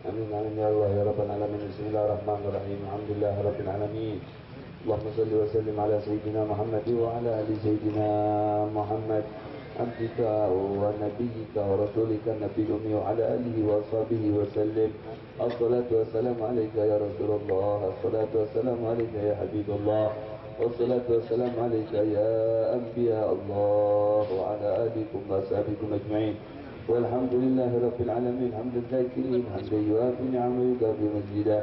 آمين آمين يا الله يا رب العالمين. بسم الله الرحمن الرحيم. الحمد لله رب العالمين. اللهم صل وسلم على سيدنا محمد وعلى آل سيدنا محمد عبدك ونبيك ورسولك النبي الأمي وعلى آله وأصحابه وسلم. الصلاة والسلام عليك يا رسول الله، الصلاة والسلام عليك يا حبيب الله، والصلاة والسلام عليك يا أنبياء الله وعلى آلكم وأصحابكم أجمعين. والحمد لله رب العالمين حمد الذاكرين حمدا يوافي نعمه ويكافئ مزيدا.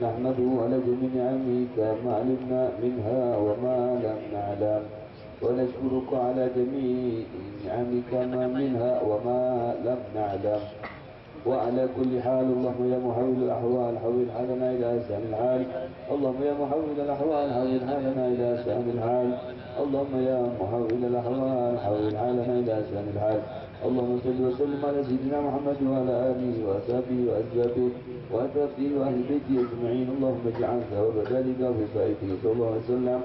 نحمده على جميع نعمه ما علمنا منها وما لم نعلم، ونشكرك على جميع نعمك ما منها وما لم نعلم. وعلى كل حال اللهم يا محول الأحوال حول حالنا إلى أحسن الحال. اللهم يا محول الأحوال حول حالنا إلى أحسن الحال. اللهم يا محول الأحوال حول حالنا إلى أحسن الحال. اللهم صل وسلم على سيدنا محمد وعلى آله وأصحابه وأزواجه وأترته وأهل بيته أجمعين. اللهم اجعل ثواب ذلك في صحيفه صلى الله عليه وسلم.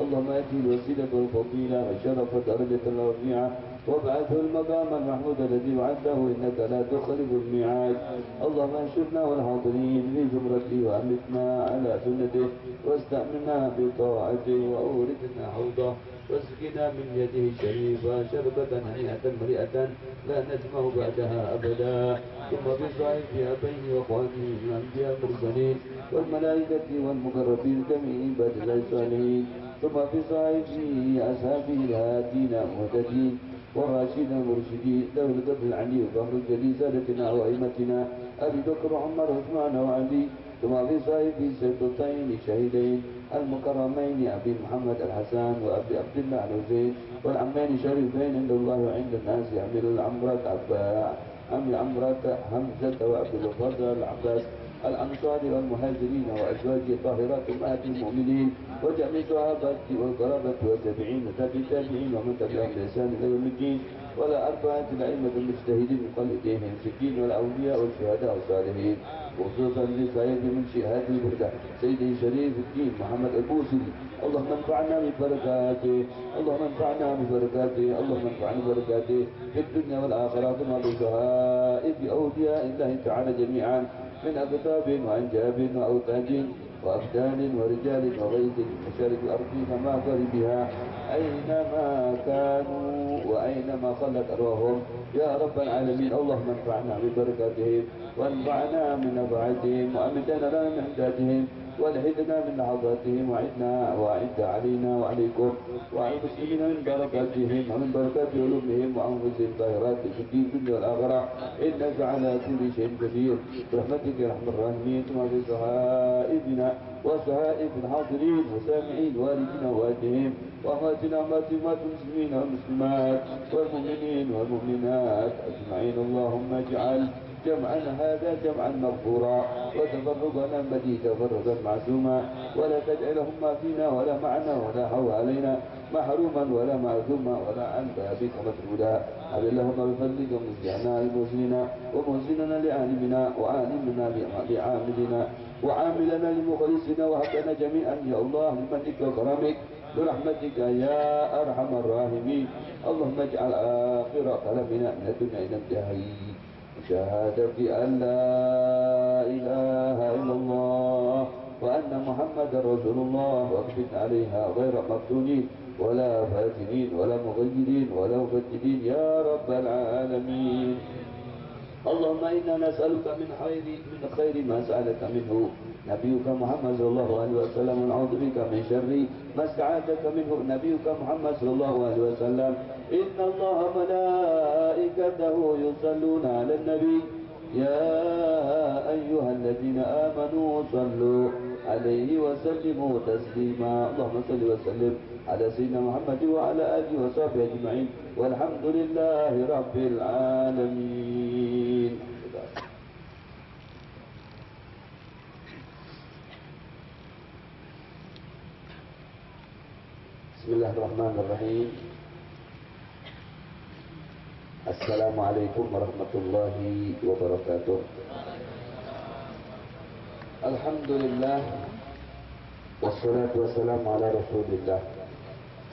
اللهم أتي الوسيلة والفضيلة وشرف درجة الرفيعة وابعثه المقام المحمود الذي وعدته إنك لا تخلف الميعاد. اللهم انشرنا والحاضرين في زمرته وأمتنا على سنته واستأمنا بطاعته وأوردنا حوضه واسقنا من يده الشريفة شربة هنيئة مريئة لا نجمع بعدها أبدا. ثم بصائب أبيه وأخوانه من الأنبياء المرسلين والملائكة والمقربين جميع عباد الله الصالحين. ثم بصائب أصحابه الهادين المهتدين والراشدين المرشدين ذوي القدر العلي وفخر الجليل سادتنا وأئمتنا أبي بكر وعمر وعثمان وعلي. ثم بصائب سيدتين الشهيدين المكرمين أبي محمد الحسن وأبي عبد الله الحسين والعمين الشريفين عند الله وعند الناس أمير العمرة أمير عمرة حمزة وعبد الفضل العباس الأنصار والمهاجرين وأزواج الطاهرات أمهات المؤمنين وجميع الصحابة والقرابة والتابعين وتابع التابعين ومن تبعهم بإحسان إلى يوم الدين ولا أربعة الأئمة المجتهدين مقلديهم الصديقين والأولياء والشهداء والصالحين. وخصوصا لصاحب منشئ هذه البلدة سيدي شريف الدين محمد البوصري. اللهم انفعنا ببركاته، اللهم انفعنا ببركاته، اللهم انفعنا ببركاته في الدنيا والآخرة. ثم بصحائف أولياء الله تعالى جميعا من أكتاب وأنجاب وأوتاج وأبدان ورجال وغيث من مشارق الأرض ومغاربها أينما كانوا وأينما خلت أرواحهم يا رب العالمين. اللهم انفعنا ببركاتهم وانفعنا من نفعتهم وأمدنا لنا من أمدادهم والحدنا من لحظاتهم وأعد علينا وعليكم وعلى المسلمين من بركاتهم ومن بركات علومهم وأنفسهم طاهرات في الدنيا والآخرة إنك على كل شيء قدير برحمتك يا أرحم الراحمين. ثم في صحائفنا وصحائف الحاضرين وسامعين والدنا ووالدهم وأمواتنا وأموات المسلمين والمسلمات والمؤمنين والمؤمنات أجمعين. اللهم اجعل جمعنا هذا جمعا مغفورا وتفرقنا بدي تفرقا معصوما ولا تجعلهم فينا ولا معنا ولا حول علينا محروما ولا معزوما ولا عن بابك مسعودا. أبي اللهم بفضلك مسجعنا لمحسنين ومحسننا لعالمنا وعالمنا لعاملنا وعاملنا لمخلصنا وهبنا جميعا يا الله بمنك وكرمك برحمتك يا أرحم الراحمين. اللهم اجعل آخر كلامنا من الدنيا إلى انتهائه شهادة أن لا إله إلا الله وأن محمد رسول الله واكفنا عليها غير مفتونين ولا فاسدين ولا مغيرين ولا مبدلين يا رب العالمين. اللهم إنا نسألك من خير ما سألك منه نبيك محمد صلى الله عليه وسلم ونعوذ بك من شر ما استعاذك منه نبيك محمد صلى الله عليه وسلم. إن الله ملائكته يصلون على النبي يا أيها الذين آمنوا صلوا عليه وسلموا تسليما. اللهم صل وسلم على سيدنا محمد وعلى آله وصحبه أجمعين والحمد لله رب العالمين. بسم الله الرحمن الرحيم. السلام عليكم ورحمة الله وبركاته. الحمد لله والصلاة والسلام على رسول الله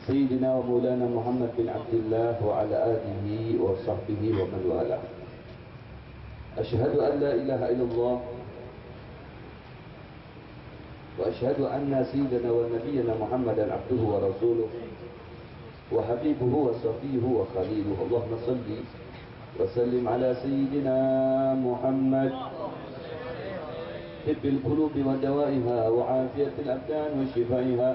سيدنا ومولانا محمد بن عبد الله وعلى آله وصحبه ومن والاه. أشهد أن لا إله إلا الله وأشهد أن سيدنا ونبينا محمدا عبده ورسوله وحبيبه وصفيه وخليله. اللهم صل وسلم على سيدنا محمد طب القلوب ودوائها وعافية الأبدان وشفائها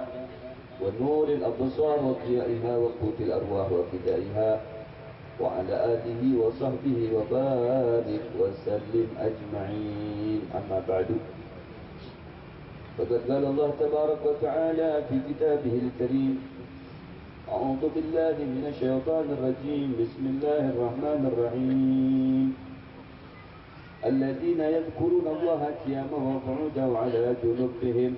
ونور الأبصار وضيائها وقوت الأرواح وفدائها وعلى آله وصحبه وبارك وسلم أجمعين. أما بعد، فقد قال الله تبارك وتعالى في كتابه الكريم: أعوذ بالله من الشيطان الرجيم، بسم الله الرحمن الرحيم. الذين يذكرون الله قياما وقعودا وعلى جنوبهم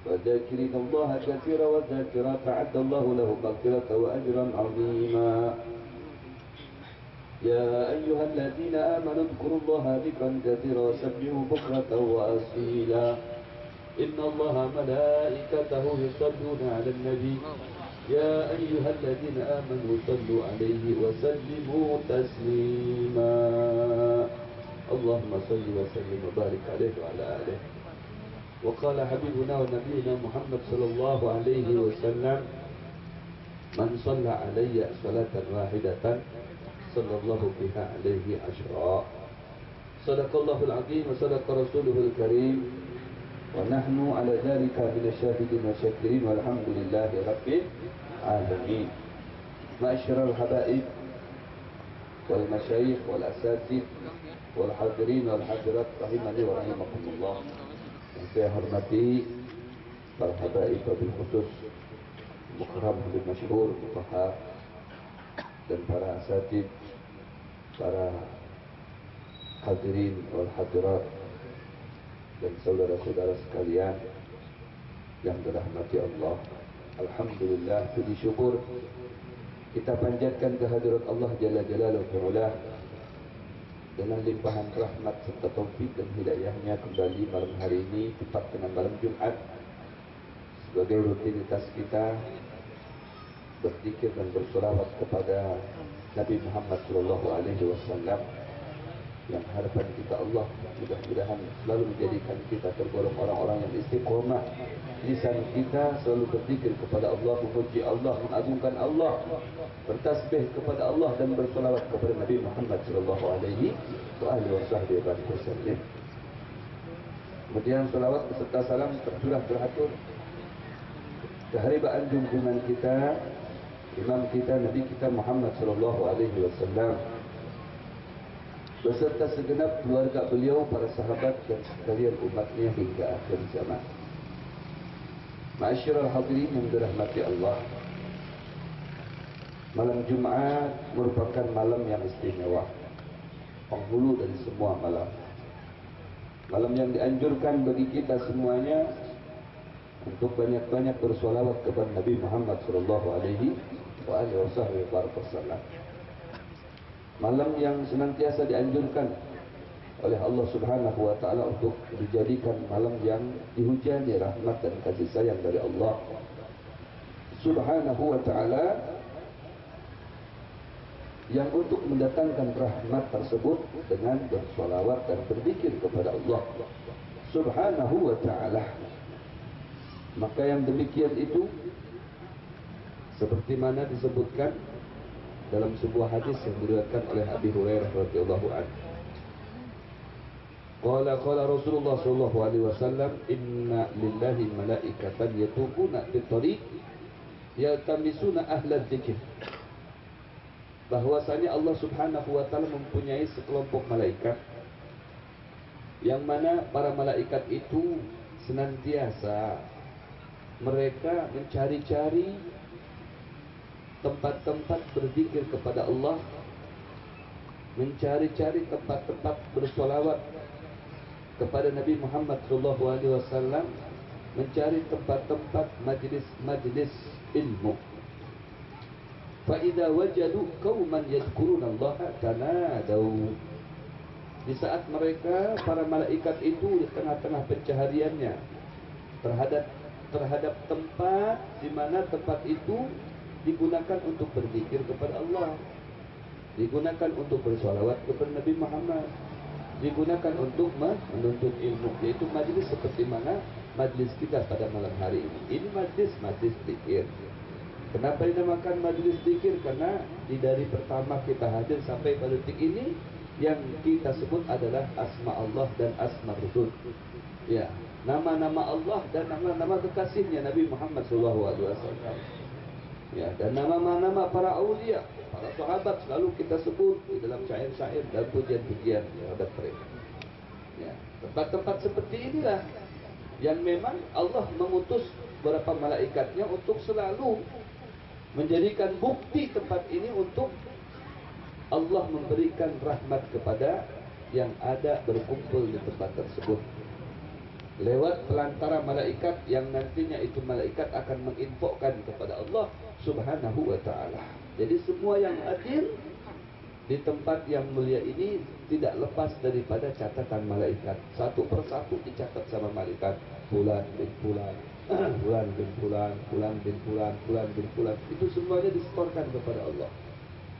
وذاكرين الله كثيرا والذاكرات أعد الله له مغفرة وأجرا عظيما. يا أيها الذين آمنوا اذكروا الله ذكرا كثيرا وسبحوه بكرة وأصيلا. إن الله ملائكته يصلون على النبي يا أيها الذين آمنوا صلوا عليه وسلموا تسليما. اللهم صل وسلم وبارك عليه وعلى آله. وقال حبيبنا ونبينا محمد صلى الله عليه وسلم: من صلى علي صلاة واحدة صلى الله بها عليه عشرا. صدق الله العظيم وصدق رسوله الكريم ونحن على ذلك من الشاهدين والشاكرين والحمد لله رب العالمين. معاشر الحبائب والمشايخ والأساتذة والحاضرين والحاضرات rahimani wa rahimakumullah. Yang saya hormati para habaib wabil khusus Mukarram Habib Masyhur Mufaha dan para asatid, para hadirin wal hadirat dan saudara-saudara sekalian yang dirahmati Allah. Alhamdulillah, puji syukur kita panjatkan kehadirat Allah Jalla Jalaluhu Ta'ala dengan limpahan rahmat serta taufik dan hidayahnya kembali malam hari ini tepat dengan malam Jumat sebagai rutinitas kita berzikir dan bersolawat kepada Nabi Muhammad SAW, yang harapan kita Allah mudah-mudahan selalu menjadikan kita tergolong orang-orang yang istiqomah. Lisan kita selalu berzikir kepada Allah, memuji Allah, mengagungkan Allah, bertasbih kepada Allah dan bersolawat kepada Nabi Muhammad SAW. Kemudian solawat beserta salam tercurah teratur keharibaan junjungan kita, imam kita, Nabi kita Muhammad SAW, beserta segenap keluarga beliau, para sahabat dan sekalian umatnya hingga akhir zaman. Ma'asyiral hadirin yang dirahmati Allah, malam Jumat merupakan malam yang istimewa, penghulu dari semua malam. Malam yang dianjurkan bagi kita semuanya untuk banyak-banyak bersolawat kepada Nabi Muhammad SAW. Malam yang senantiasa dianjurkan oleh Allah Subhanahu wa Ta'ala untuk dijadikan malam yang dihujani rahmat dan kasih sayang dari Allah Subhanahu wa Ta'ala, yang untuk mendatangkan rahmat tersebut dengan bersolawat dan berzikir kepada Allah Subhanahu wa Ta'ala. Maka yang demikian itu seperti mana disebutkan dalam sebuah hadis yang diriwayatkan oleh Abi Hurairah radhiyallahu anhu. Qala Rasulullah sallallahu alaihi wasallam: inna lillahi malaikatan yatufuna fit tariq yaltamisuna ahla dzikr. Bahwasanya Allah Subhanahu wa taala mempunyai sekelompok malaikat yang mana para malaikat itu senantiasa mereka mencari-cari tempat-tempat berzikir kepada Allah, mencari-cari tempat-tempat bersolawat kepada Nabi Muhammad SAW, mencari tempat-tempat majlis-majlis ilmu. Fa idza wajadu qauman yadhkurunallaha tanadaw. Di saat mereka, para malaikat itu di tengah-tengah pencahariannya terhadap tempat di mana tempat itu digunakan untuk berzikir kepada Allah, digunakan untuk bersolawat kepada Nabi Muhammad, digunakan untuk menuntut ilmu, yaitu majlis seperti mana majlis kita pada malam hari ini. Ini majlis zikir. Kenapa dinamakan majlis zikir? Karena dari pertama kita hadir sampai pada detik ini yang kita sebut adalah asma Allah dan asma Rasul. Ya, nama-nama Allah dan nama-nama kekasihnya Nabi Muhammad SAW. Ya, dan nama-nama para aulia, para sahabat selalu kita sebut di dalam syair-syair dan pujian-pujian terhadap mereka. Ya, tempat-tempat seperti inilah yang memang Allah mengutus beberapa malaikatnya untuk selalu menjadikan bukti tempat ini untuk Allah memberikan rahmat kepada yang ada berkumpul di tempat tersebut. Lewat pelantara malaikat yang nantinya itu malaikat akan menginfokan kepada Allah Subhanahu wa ta'ala. Jadi semua yang hadir di tempat yang mulia ini tidak lepas daripada catatan malaikat. Satu persatu dicatat sama malaikat. Fulan bin fulan, fulan bin fulan, fulan bin fulan, fulan bin fulan. Itu semuanya disetorkan kepada Allah.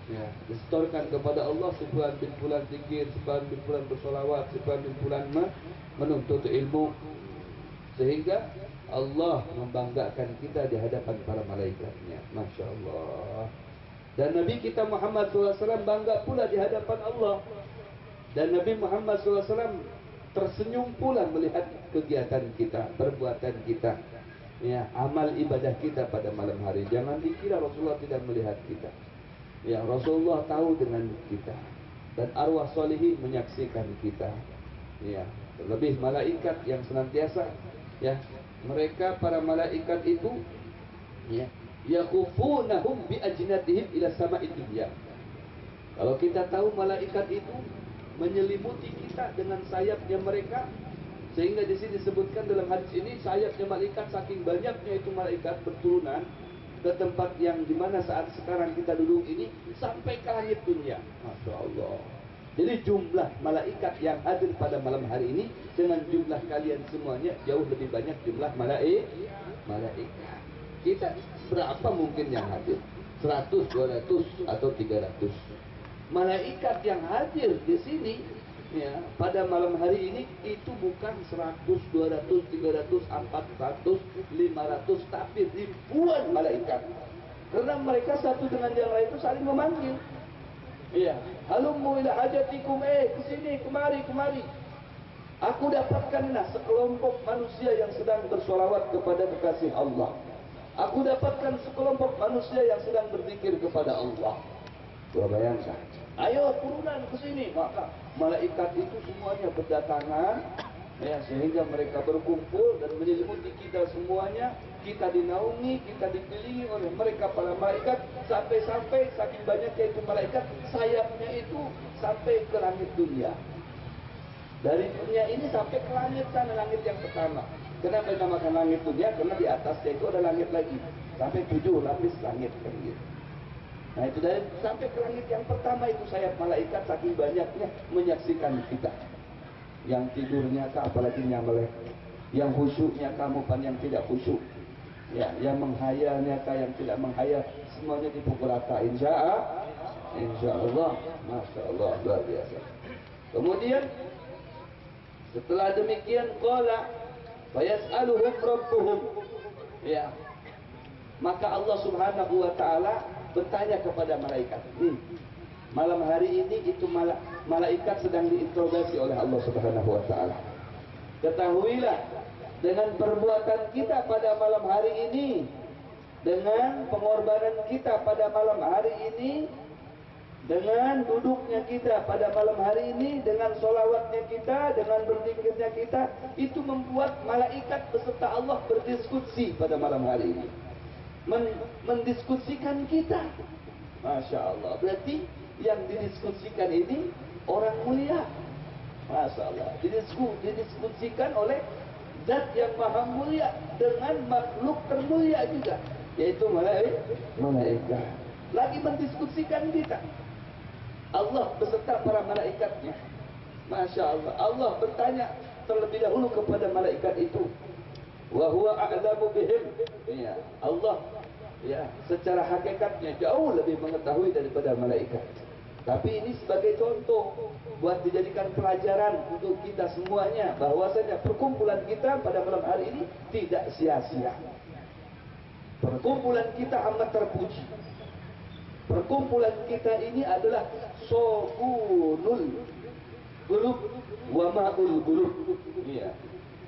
Ya, disetorkan kepada Allah. Sebulan bin fulan zikir, sebulan bin fulan bersolawat, sebulan bin fulan menuntut ilmu, sehingga Allah membanggakan kita di hadapan para malaikatnya. Masya Allah. Dan Nabi kita Muhammad SAW bangga pula di hadapan Allah. Dan Nabi Muhammad SAW tersenyum pula melihat kegiatan kita, perbuatan kita, ya, amal ibadah kita pada malam hari. Jangan dikira Rasulullah tidak melihat kita. Ya, Rasulullah tahu dengan kita, dan arwah solihin menyaksikan kita. Ya, terlebih malaikat yang senantiasa, ya, mereka para malaikat itu, ya, yaqufunahum bi ajnatihim ila sama'id dunya. Kalau kita tahu malaikat itu menyelimuti kita dengan sayapnya mereka, sehingga di sini disebutkan dalam hadis ini sayapnya malaikat saking banyaknya itu malaikat berturunan ke tempat yang dimana saat sekarang kita duduk ini sampai ke langit dunia. Masya Allah. Jadi jumlah malaikat yang hadir pada malam hari ini dengan jumlah kalian semuanya jauh lebih banyak jumlah malaikat. Kita berapa mungkin yang hadir? 100, 200 atau 300. Malaikat yang hadir di sini, ya, pada malam hari ini itu bukan 100, 200, 300, 400, 500, tapi ribuan malaikat. Karena mereka satu dengan yang lain itu saling memanggil. Iya, halummu ila hajatikum, kesini, kemari. Aku dapatkanlah sekelompok manusia yang sedang bersolawat kepada kekasih Allah. Aku dapatkan sekelompok manusia yang sedang berzikir kepada Allah. Coba bayangkan. Ayo turunan ke sini. Maka malaikat itu semuanya berdatangan, ya, sehingga mereka berkumpul dan menyelimuti kita semuanya. Kita dinaungi, kita dikelilingi oleh mereka para malaikat, sampai-sampai saking banyaknya itu malaikat, sayapnya itu sampai ke langit dunia. Dari dunia ini sampai ke langit sana, langit yang pertama. Kenapa dinamakan langit dunia? Karena di atasnya itu ada langit lagi, sampai 7 lapis langit kan gitu. Nah itu dari sampai ke langit yang pertama itu sayap malaikat saking banyaknya menyaksikan kita. Yang tidurnya kah apalagi yang melek, yang khusyuknya kamu pan yang tidak khusyuk, ya, yang menghayalnya kah yang tidak menghayal, semuanya dipukul rata. Insya Allah, masya Allah, luar biasa. Kemudian setelah demikian qala fayas'aluhum rabbuhum, ya, maka Allah Subhanahu wa ta'ala bertanya kepada malaikat. Malam hari ini itu malaikat sedang diinterogasi oleh Allah Subhanahu wa ta'ala. Ketahuilah, dengan perbuatan kita pada malam hari ini, dengan pengorbanan kita pada malam hari ini, dengan duduknya kita pada malam hari ini, dengan solawatnya kita, dengan berzikirnya kita, itu membuat malaikat beserta Allah berdiskusi pada malam hari ini, mendiskusikan kita. Masya Allah. Berarti yang didiskusikan ini orang mulia. Masya Allah. Didiskusikan oleh zat yang maha mulia dengan makhluk termulia juga, yaitu malaikat. Lagi mendiskusikan kita. Allah beserta para malaikatnya. Masya Allah. Allah bertanya terlebih dahulu kepada malaikat itu. Wa huwa a'lamu bihim. Ya, Allah, ya, secara hakikatnya jauh lebih mengetahui daripada malaikat. Tapi ini sebagai contoh buat dijadikan pelajaran untuk kita semuanya, bahwasanya perkumpulan kita pada malam hari ini tidak sia-sia. Perkumpulan kita amat terpuji. Perkumpulan kita ini adalah sogunul qulub wa ma'ul qulub. Iya.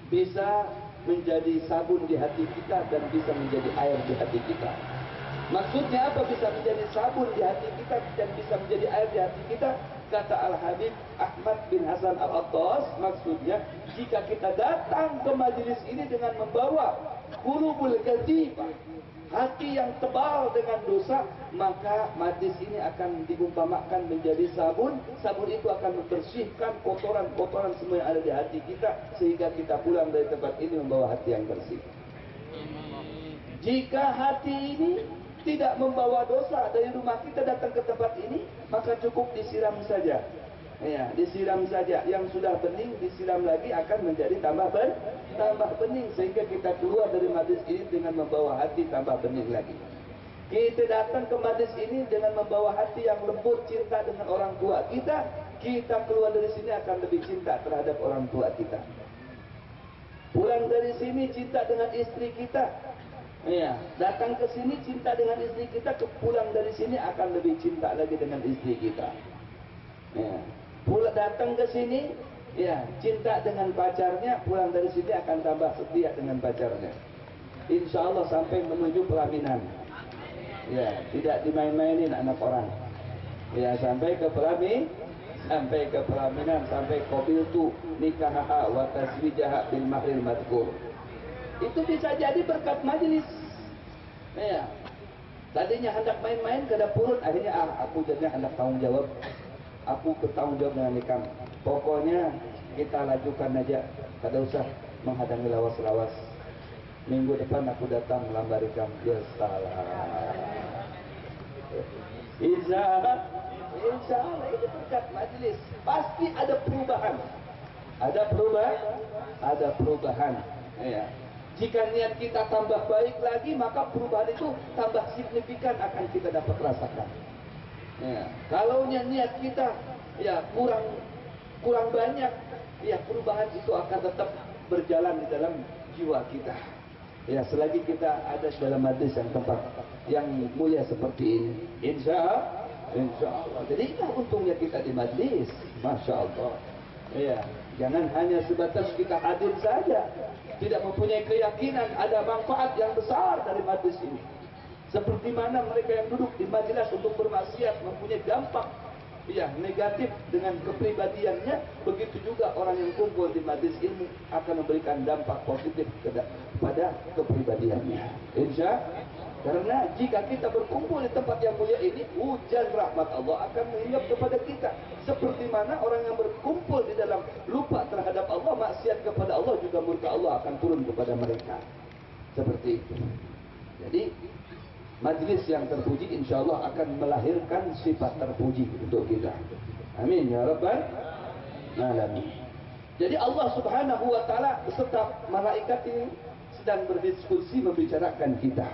Bisa menjadi sabun di hati kita dan bisa menjadi air di hati kita. Maksudnya apa bisa menjadi sabun di hati kita dan bisa menjadi air di hati kita? Kata Al-Habib Ahmad bin Hasan Al-Attas, maksudnya jika kita datang ke majelis ini dengan membawa qulubul kathifah, hati yang tebal dengan dosa, maka majelis ini akan diumpamakan menjadi sabun. Sabun itu akan membersihkan kotoran-kotoran semua yang ada di hati kita, sehingga kita pulang dari tempat ini membawa hati yang bersih. Jika hati ini tidak membawa dosa dari rumah kita datang ke tempat ini, maka cukup disiram saja. Ya, disiram saja. Yang sudah bening disiram lagi akan menjadi tambah bening, sehingga kita keluar dari majlis ini dengan membawa hati tambah bening lagi. Kita datang ke majlis ini dengan membawa hati yang lembut, cinta dengan orang tua kita. Kita keluar dari sini akan lebih cinta terhadap orang tua kita. Pulang dari sini cinta dengan istri kita. Ya, datang ke sini cinta dengan istri kita, pulang dari sini akan lebih cinta lagi dengan istri kita. Ya, datang ke sini, ya cinta dengan pacarnya, pulang dari sini akan tambah setia dengan pacarnya. Insya Allah sampai menuju pelaminan. Ya, tidak dimain-mainin anak orang. Ya, sampai ke pelaminan, sampai qabiltu nikahaha wa taswijaha bil mahril madkur. Itu bisa jadi berkat majelis. Ya. Tadinya hendak main-main ke dapur, akhirnya aku jadinya hendak tanggung jawab. Aku bertanggung jawab dengan nikah. Pokoknya kita lajukan aja, tidak usah menghadangi lawas-lawas. Minggu depan aku datang melamar ikam. Ya salah. Insya Allah itu berkat majelis. Pasti ada perubahan. Ada perubahan. Ya. Jika niat kita tambah baik lagi, maka perubahan itu tambah signifikan akan kita dapat rasakan. Ya. Kalau niat kita ya kurang banyak, ya perubahan itu akan tetap berjalan di dalam jiwa kita. Ya, selagi kita ada dalam majlis yang tempat yang mulia seperti ini, insya Allah. Jadi itulah untungnya kita di majlis, masya Allah. Ya, jangan hanya sebatas kita hadir saja, tidak mempunyai keyakinan ada manfaat yang besar dari majlis ini. Seperti mana mereka yang duduk di majelis untuk bermaksiat mempunyai dampak ya negatif dengan kepribadiannya, begitu juga orang yang kumpul di majlis ilmu akan memberikan dampak positif pada kepribadiannya. Karena jika kita berkumpul di tempat yang mulia ini, hujan rahmat Allah akan menghingap kepada kita. Seperti mana orang yang berkumpul di dalam lupa terhadap Allah, maksiat kepada Allah, juga murka Allah akan turun kepada mereka. Seperti itu. Jadi majlis yang terpuji insya Allah akan melahirkan sifat terpuji untuk kita. Amin ya rabbal alamin. Jadi Allah subhanahu wa ta'ala beserta malaikat ini sedang berdiskusi membicarakan kita.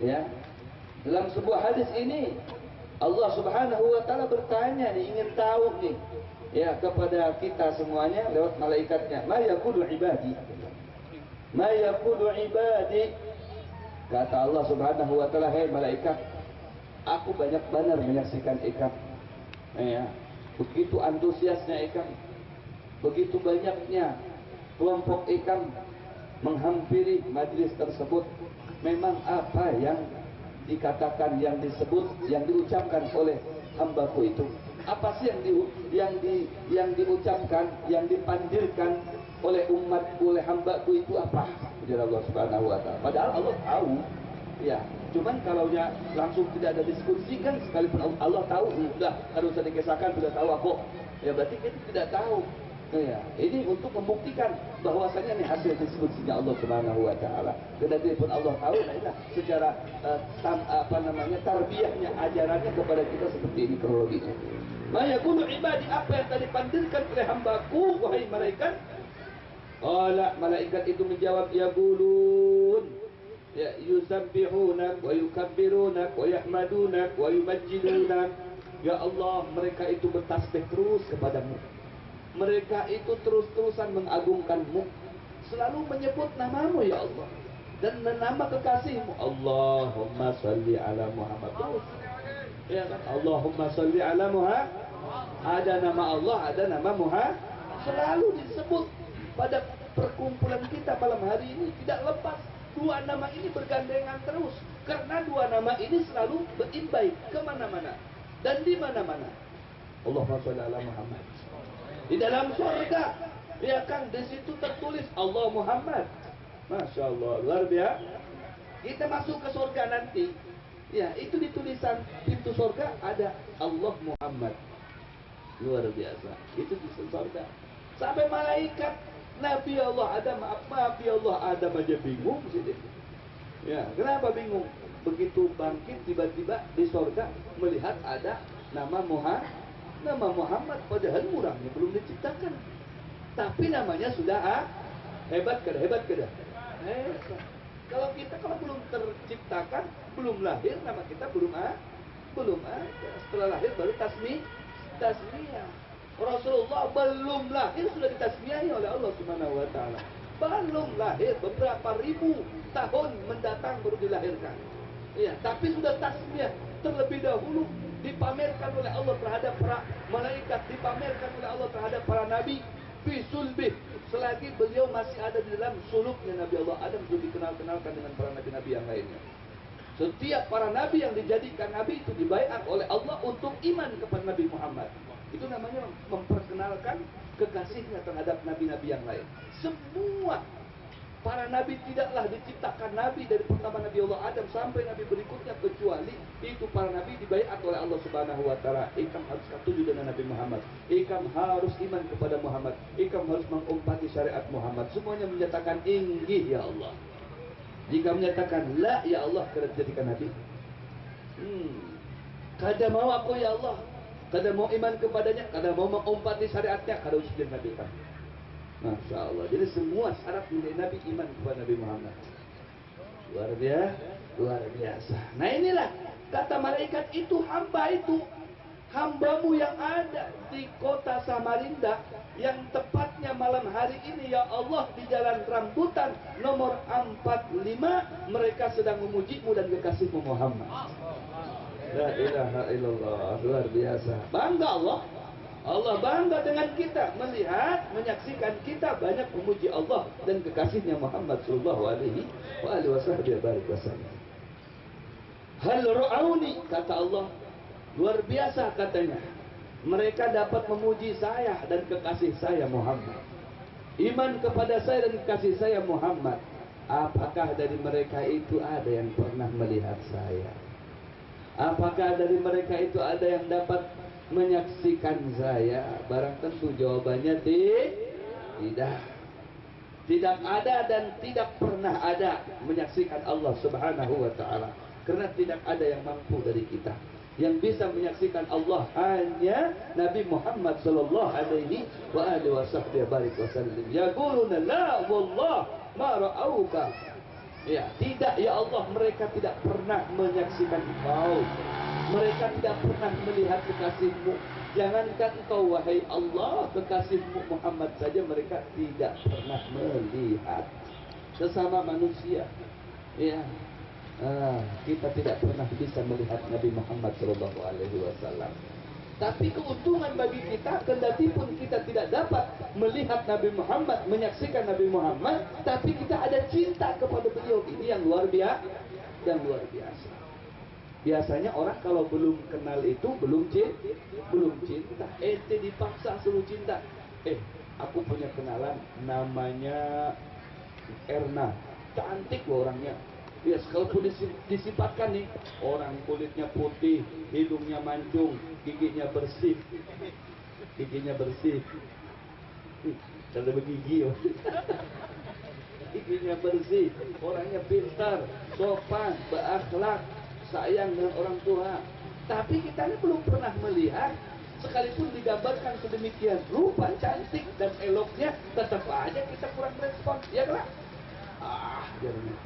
Ya, dalam sebuah hadis ini Allah subhanahu wa ta'ala bertanya nih, ingin tahu nih ya kepada kita semuanya lewat malaikatnya, ma yaqulu ibadi, ma yaqulu ibadi. Kata Allah subhanahu wa ta'ala, hai malaikat, aku banyak benar menyaksikan ikam. Ya, begitu antusiasnya ikam, begitu banyaknya kelompok ikam menghampiri majlis tersebut. Memang apa yang dikatakan, yang disebut, yang diucapkan oleh hambaku itu, apa sih yang diucapkan, yang dipandirkan oleh umatku, oleh hambaku itu apa? Jadi Allah subhanahu wa ta'ala, padahal Allah tahu ya, cuman kalau langsung tidak ada diskusi kan, sekalipun Allah tahu, sudah harus usah dikisahkan, sudah tahu aku ya, berarti kita tidak tahu. Ya, ini untuk membuktikan bahwasanya ini hasil diskusinya Allah subhanahu wa ta'ala. Kedati pun Allah tahu, nah secara tarbiyahnya, ajarannya kepada kita seperti ini kronologinya. Ma yakunu ibadi, apa yang tadi pandirkan oleh hambaku wahai malaikat? Qala, malaikat itu menjawab, yaqulun ya yusabbihunak wa yukabbirunak wa yahmadunak wa yumajjidunak. Ya Allah, mereka itu bertasbih terus kepadamu. Mereka itu terus-terusan mengagungkanmu, selalu menyebut namamu ya Allah, dan nama kekasihmu. Allahumma salli ala Muhammad. Terus, ya kan? Allahumma salli ala Muhammad. Ada nama Allah, ada nama Muhammad, selalu disebut pada perkumpulan kita malam hari ini. Tidak lepas, dua nama ini bergandengan terus, karena dua nama ini selalu berimbai kemana-mana dan di mana-mana. Allahumma sholli ala Muhammad. Di dalam surga, ya kan, di situ tertulis Allah Muhammad. Masya Allah, luar biasa. Kita masuk ke surga nanti, ya itu di tulisan pintu surga ada Allah Muhammad. Luar biasa. Itu di surga. Sampai malaikat Nabi Allah Adam, maaf ya Allah Adam aja bingung sih. Ya, kenapa bingung? Begitu bangkit tiba-tiba di surga melihat ada nama Muhammad, padahal murahnya belum diciptakan. Tapi namanya sudah hebat kada? Hebat. Kalau belum terciptakan, belum lahir, nama kita belum ada. Setelah lahir baru tasmiyah. Rasulullah belum lahir sudah ditasmiyahi oleh Allah Subhanahu wa taala. Belum lahir, beberapa ribu tahun mendatang baru dilahirkan. Iya, tapi sudah tasmiyah terlebih dahulu, dipamerkan oleh Allah terhadap para malaikat, dipamerkan oleh Allah terhadap para nabi, bisulbih, selagi beliau masih ada di dalam suluknya Nabi Allah Adam, belum dikenalkan dengan para nabi-nabi yang lainnya. Setiap para nabi yang dijadikan nabi itu dibaiat oleh Allah untuk iman kepada Nabi Muhammad. Itu namanya memperkenalkan kekasihnya terhadap nabi-nabi yang lain. Semua para nabi tidaklah diciptakan nabi dari pertama Nabi Allah Adam sampai nabi berikutnya, kecuali itu para nabi dibaiat oleh Allah Subhanahu wa taala. Ikam harus setuju dengan Nabi Muhammad, ikam harus iman kepada Muhammad, ikam harus mengumpati syariat Muhammad. Semuanya menyatakan inggih ya Allah. Jika menyatakan la ya Allah, kada jadikan nabi. Kada mau aku ya Allah, kada mau iman kepadanya, kada mau mengumpati syariatnya, kada usah jadi nabi kan. Masya Allah. Jadi semua syarat menjadi nabi iman kepada Nabi Muhammad. Luar biasa. Nah inilah kata malaikat itu, hambamu yang ada di kota Samarinda, yang tepatnya malam hari ini ya Allah di Jalan Rambutan nomor 45, mereka sedang memujimu dan kekasihmu Muhammad. La ilaha illallah. Luar biasa. Bangga Allah bangga dengan kita, menyaksikan kita banyak memuji Allah dan kekasihnya Muhammad sallallahu alaihi wasallam. Hal ra'auni, kata Allah, luar biasa katanya. Mereka dapat memuji saya dan kekasih saya Muhammad, iman kepada saya dan kekasih saya Muhammad. Apakah dari mereka itu ada yang pernah melihat saya? Apakah dari mereka itu ada yang dapat menyaksikan saya? Barang tentu jawabannya tidak ada dan tidak pernah ada menyaksikan Allah Subhanahu wa taala, karena tidak ada yang mampu dari kita. Yang bisa menyaksikan Allah hanya Nabi Muhammad sallallahu alaihi wasallam. Yaquluna la wallah ma ra'auka. Ya, tidak ya Allah, mereka tidak pernah menyaksikan engkau. Mereka tidak pernah melihat kekasihmu. Jangankan engkau wahai Allah, kekasihmu Muhammad saja mereka tidak pernah melihat. Sesama manusia, ya, kita tidak pernah bisa melihat Nabi Muhammad SAW. Tapi keuntungan bagi kita, kendati pun kita tidak dapat melihat Nabi Muhammad, menyaksikan Nabi Muhammad, tapi kita ada cinta kepada beliau. Ini yang luar biasa. Biasanya orang kalau belum kenal itu belum cinta. Ente dipaksa suruh cinta. Aku punya kenalan namanya Erna, cantik loh orangnya. Ya, kalaupun disifatkan nih, orang kulitnya putih, hidungnya mancung, giginya bersih. Kalau begigi, giginya bersih, orangnya pintar, sopan, berakhlak, sayang dengan orang tua. Tapi kita ini belum pernah melihat, sekalipun digambarkan sedemikian rupa cantik dan eloknya, tetap aja kita kurang respon, ya kan? Jangan.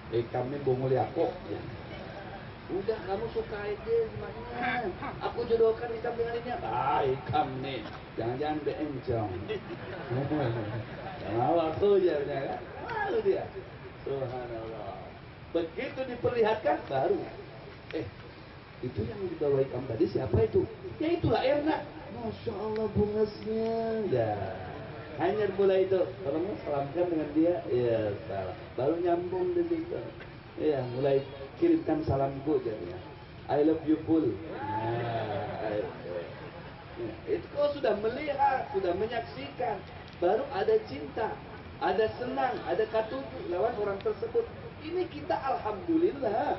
Kami bongol yako, ya. Udah kamu suka aja semuanya. Aku jodohkan Ikam dengan ini. Ah, Ikam nih. Jangan-jangan bencong. Mau aku aja kan? Malu dia. Subhanallah. Begitu diperlihatkan baru. Itu yang dibawa Ikam tadi siapa itu? Ya itulah Erna. Masya Allah bungasnya. Ya. Hanya mulai itu. Kalau mau salamkan dengan dia, ya salam. Baru nyambung di situ. Ya, mulai kirimkan salamku jadinya. I love you full. Nah, itu kalau sudah melihat, sudah menyaksikan, baru ada cinta, ada senang, ada katuju lawan orang tersebut. Ini kita alhamdulillah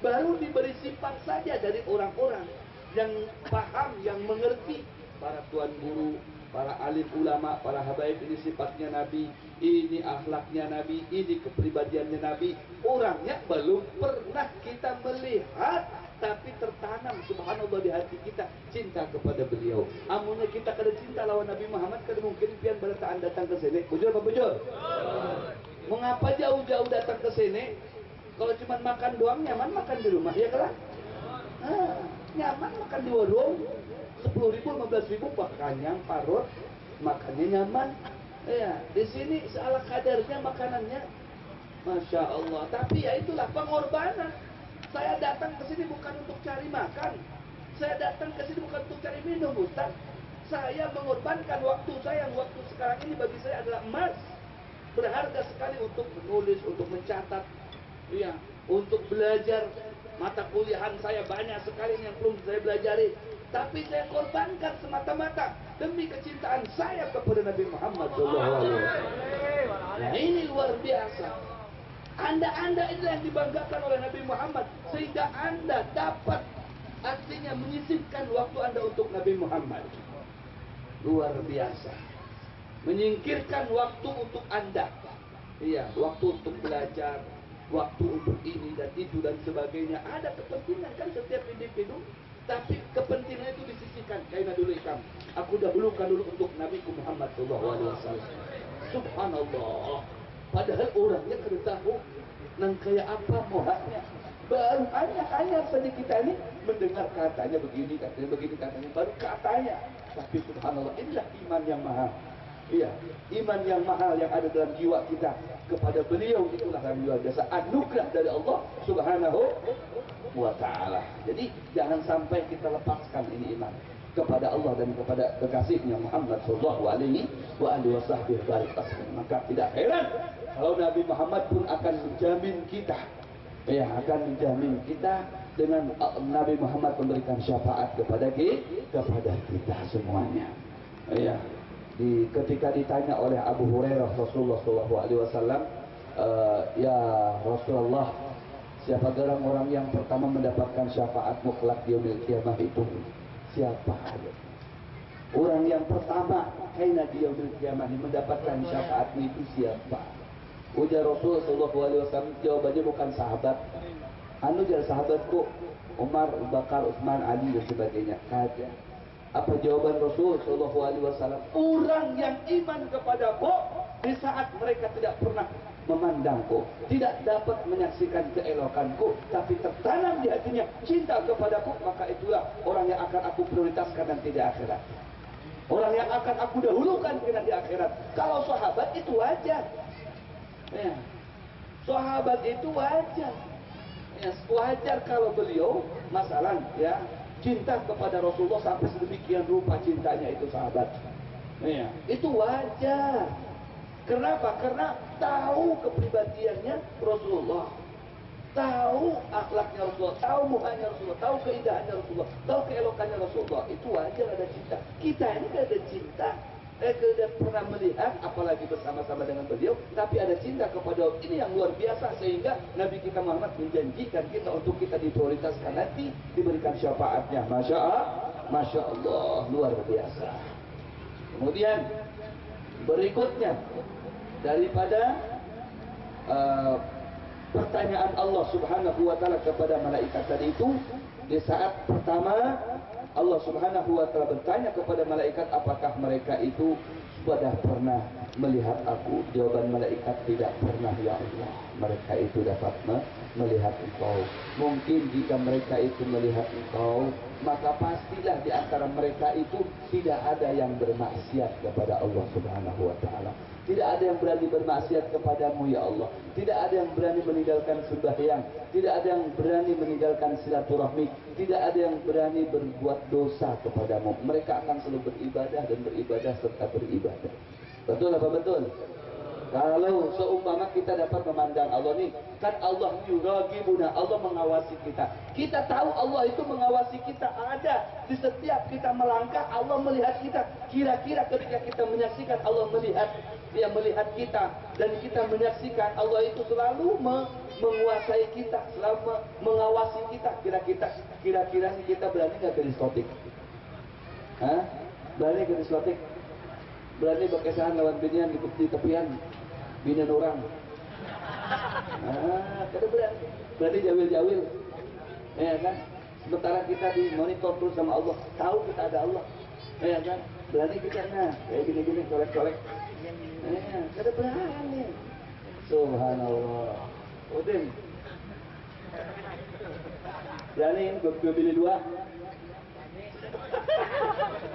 baru diberi sifat saja dari orang-orang yang paham, yang mengerti. Para tuan guru, para alim ulama, para habaib, ini sifatnya Nabi, ini akhlaknya Nabi, ini kepribadiannya Nabi. Orangnya belum pernah kita melihat, tapi tertanam subhanallah di hati kita cinta kepada beliau. Amunnya kita kada cinta lawan Nabi Muhammad, kada mungkin pian bertaan datang ke sini. Bujur apa bujur? Mengapa jauh-jauh datang ke sini? Kalau cuma makan doang nyaman makan di rumah, ya kan? Nyaman makan di warung. 10.000, 15.000 kanyang parut, makannya nyaman. Ya, di sini seala kadarnya makanannya, masya Allah. Tapi ya itulah pengorbanan. Saya datang ke sini bukan untuk cari makan. Saya datang ke sini bukan untuk cari minum, Ustaz. Saya mengorbankan waktu saya. Waktu sekarang ini bagi saya adalah emas. Berharga sekali untuk menulis, untuk mencatat, ya, untuk belajar. Mata kuliahan saya banyak sekali yang belum saya pelajari. Tapi saya korbankan semata-mata demi kecintaan saya kepada Nabi Muhammad SAW. Nah ini luar biasa. Anda itu yang dibanggakan oleh Nabi Muhammad, sehingga Anda dapat artinya menyisihkan waktu Anda untuk Nabi Muhammad. Luar biasa. Menyingkirkan waktu untuk Anda. Iya, waktu untuk belajar, waktu untuk ini dan itu dan sebagainya. Ada kepentingan kan setiap individu. Tapi kepentingan itu disisihkan. Kayak dulu Ikam, aku dahulukan dulu untuk Nabi Muhammad SAW. Subhanallah. Padahal orangnya kada tahu nang kayak apa mohaknya. Baru hanya saja kita ini mendengar katanya begini, katanya baru katanya. Tapi subhanallah, inilah iman yang mahal. Iya, iman yang mahal yang ada dalam jiwa kita kepada beliau, itulah yang luar biasa, anugerah dari Allah Subhanahu wa ta'ala. Jadi jangan sampai kita lepaskan ini iman kepada Allah dan kepada kekasihnya Muhammad sallallahu alaihi wasallam. Maka tidak heran kalau Nabi Muhammad pun akan menjamin kita, ya, akan menjamin kita dengan Nabi Muhammad memberikan syafaat kepada kita semuanya. Ya, ketika ditanya oleh Abu Hurairah Rasulullah sallallahu alaihi wasallam, ya Rasulullah, siapa orang yang pertama mendapatkan syafaat mutlak di yaumil qiyamah itu? Siapa? Orang yang pertama kaina di yaumil qiyamah mendapatkan syafaat itu siapa? Ujar Rasul sallallahu alaihi wasallam, jawabannya bukan sahabat. Anu jar sahabatku Umar, Bakar, Utsman, Ali dan sebagainya. Ada. Apa jawaban Rasul sallallahu alaihi wasallam? Orang yang iman kepadaku di saat mereka tidak pernah memandangku, tidak dapat menyaksikan keelokanku, tapi tertanam di hatinya cinta kepadaku, maka itulah orang yang akan aku prioritaskan nanti di akhirat. Orang yang akan aku dahulukan di akhirat. Kalau sahabat itu wajar. Ya. Sahabat itu wajar. Ya, wajar kalau beliau masalah ya cinta kepada Rasulullah sampai sedemikian rupa cintanya itu sahabat. Ya, itu wajar. Kenapa? Karena tahu kepribadiannya Rasulullah, tahu akhlaknya Rasulullah, tahu muhanya Rasulullah, tahu keindahannya Rasulullah, tahu keelokannya Rasulullah. Itu wajar ada cinta. Kita ini tidak ada cinta, tidak pernah melihat, apalagi bersama-sama dengan beliau, tapi ada cinta kepada ini yang luar biasa, sehingga Nabi kita Muhammad menjanjikan kita untuk kita diprioritaskan nanti diberikan syafaatnya. Masya Allah, luar biasa. Kemudian berikutnya daripada pertanyaan Allah Subhanahu wa ta'ala kepada malaikat tadi itu, di saat pertama Allah Subhanahu wa taala bertanya kepada malaikat, apakah mereka itu sudah pernah melihat aku? Jawaban malaikat, tidak pernah ya Allah. Mereka itu dapat melihat engkau. Mungkin jika mereka itu melihat engkau, maka pastilah di antara mereka itu tidak ada yang bermaksiat kepada Allah Subhanahu wa taala. Tidak ada yang berani bermaksiat kepadamu ya Allah. Tidak ada yang berani meninggalkan sembahyang. Tidak ada yang berani meninggalkan silaturahmi. Tidak ada yang berani berbuat dosa kepadamu. Mereka akan selalu beribadah dan beribadah serta beribadah. Betul apa betul? Kalau seumpama kita dapat memandang Allah nih, kan Allah yuragibuna, Allah mengawasi kita. Kita tahu Allah itu mengawasi kita, ada di setiap kita melangkah, Allah melihat kita. Kira-kira ketika kita menyaksikan Allah melihat, Dia melihat kita, dan kita menyaksikan Allah itu selalu menguasai kita, selalu mengawasi kita. Kira-kira kita berani nggak ke diskotik? Hah? Berani ke diskotik? Berani berkesahan lawan binian di tepian? Binian orang. Kada berani jawil-jawil. Ya kan? Sementara kita dimonitor terus sama Allah, tahu kita ada Allah. Ya kan? Berani kita kayak gini-gini colek-colek. Kada berani. Subhanallah. Udin. Berani gue pilih dua.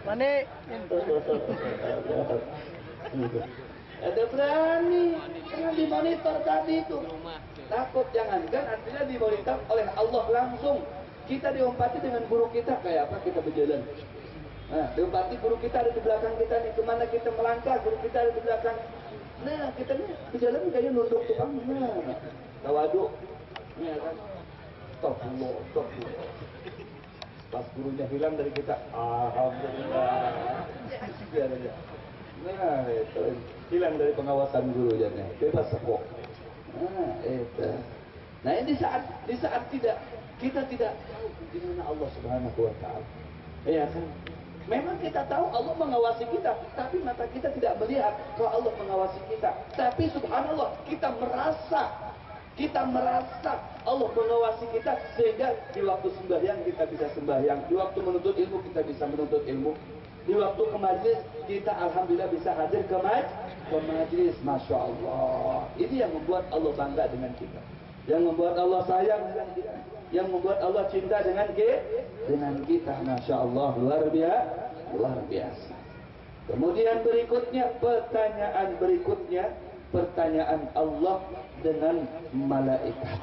Mana? Ada berani, jangan dimonitor tadi itu. Takut jangankan, artinya dimonitor oleh Allah langsung. Kita diompati dengan guru kita, kayak apa kita berjalan. Nah, diompati guru kita ada di belakang kita nih, kemana kita melangkah, guru kita ada di belakang. Nah, kita nih berjalan kayaknya nunduk tukang. Nah, tawadu. Ini kan, stop. Pas gurunya hilang dari kita, alhamdulillah. Nah, itu hilang dari pengawasan guru jadinya, bebas sekok. Nah, itu. Nah, ini di saat kita tidak tahu di mana Allah Subhanahu wa taala. Iya kan? Memang kita tahu Allah mengawasi kita, tapi mata kita tidak melihat kalau Allah mengawasi kita. Tapi subhanallah, kita merasa Allah mengawasi kita, sehingga di waktu sembahyang kita bisa sembahyang, di waktu menuntut ilmu kita bisa menuntut ilmu, di waktu ke majlis kita alhamdulillah bisa hadir ke majlis. Masya Allah. Ini yang membuat Allah bangga dengan kita, yang membuat Allah sayang dengan kita, yang membuat Allah cinta dengan kita. Masya Allah, luar biasa. Kemudian pertanyaan Allah dengan malaikat.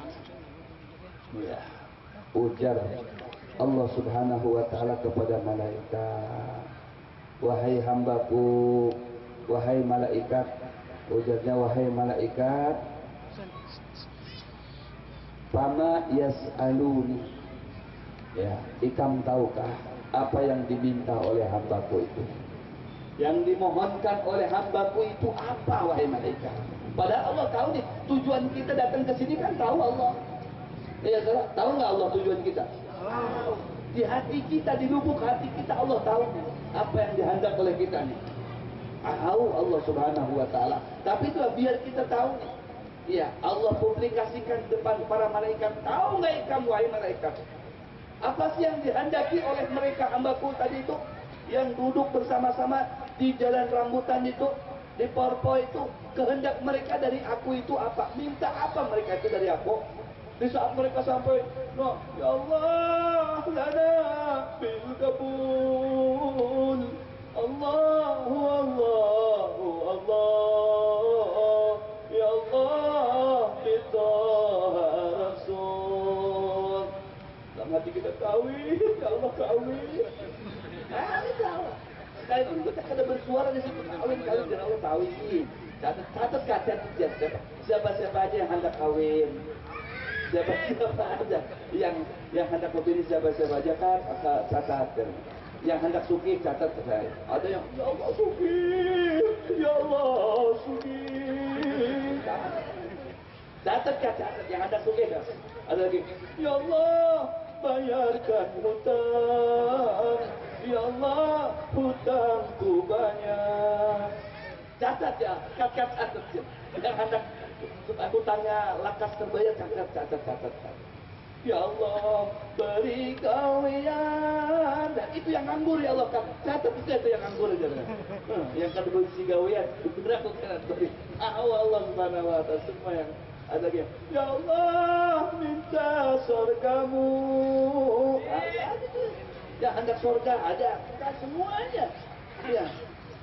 Ya, ujar Allah Subhanahu wa taala kepada malaikat, wahai hambaku, wahai malaikat. Ujarnya, wahai malaikat, fama yas'aluni. Ya, ikam tahukah apa yang diminta oleh hambaku itu? Yang dimohonkan oleh hambaku itu apa, wahai malaikat? Padahal Allah tahu nih, tujuan kita datang ke sini kan tahu Allah. Iya, tahu nggak Allah tujuan kita? Di hati kita, di lubuk hati kita Allah tahu nih, apa yang dihendak oleh kita nih. Tahu Allah Subhanahu wa taala. Tapi itu biar kita tahu nih. Iya, Allah publikasikan depan para malaikat. Tahu nggak kamu, wahai malaikat? Apa sih yang dihendaki oleh mereka hambaku tadi itu? Yang duduk bersama-sama di jalan rambutan itu, di porpo itu, kehendak mereka dari aku itu apa? Minta apa mereka itu dari aku? Di saat mereka sampai, no, ya Allah, lana bil kabul, Allahu Allahu Allah, ya Allah, kita Rasul. Dalam hati kita kawin, ya Allah kawin. Itu Allah. Sekalipun kita kada bersuara di situ, kawin dan Allah kawin. Catat siapa aja yang hendak kawin. Siapa aja yang hendak membeli, siapa aja kan catat. Yang hendak suki catat ke saya. Ada yang ya Allah suki, ya Allah suki. Catat yang hendak suki kan. Ada lagi, ya Allah bayarkan hutang, ya Allah hutangku banyak. Catat ya, catat ya. Yang hendak hutangnya lakas terbayar, catat. Ya Allah, beri gawean. Dan itu yang nganggur ya Allah kan. Catat itu yang nganggur aja. Yang kan berisi gawean. Berlakukan beri. Allah Subhanahu wa taala semua yang ada dia. Ya Allah, minta surgamu. Ya hendak surga ada. Kita semuanya. Ya,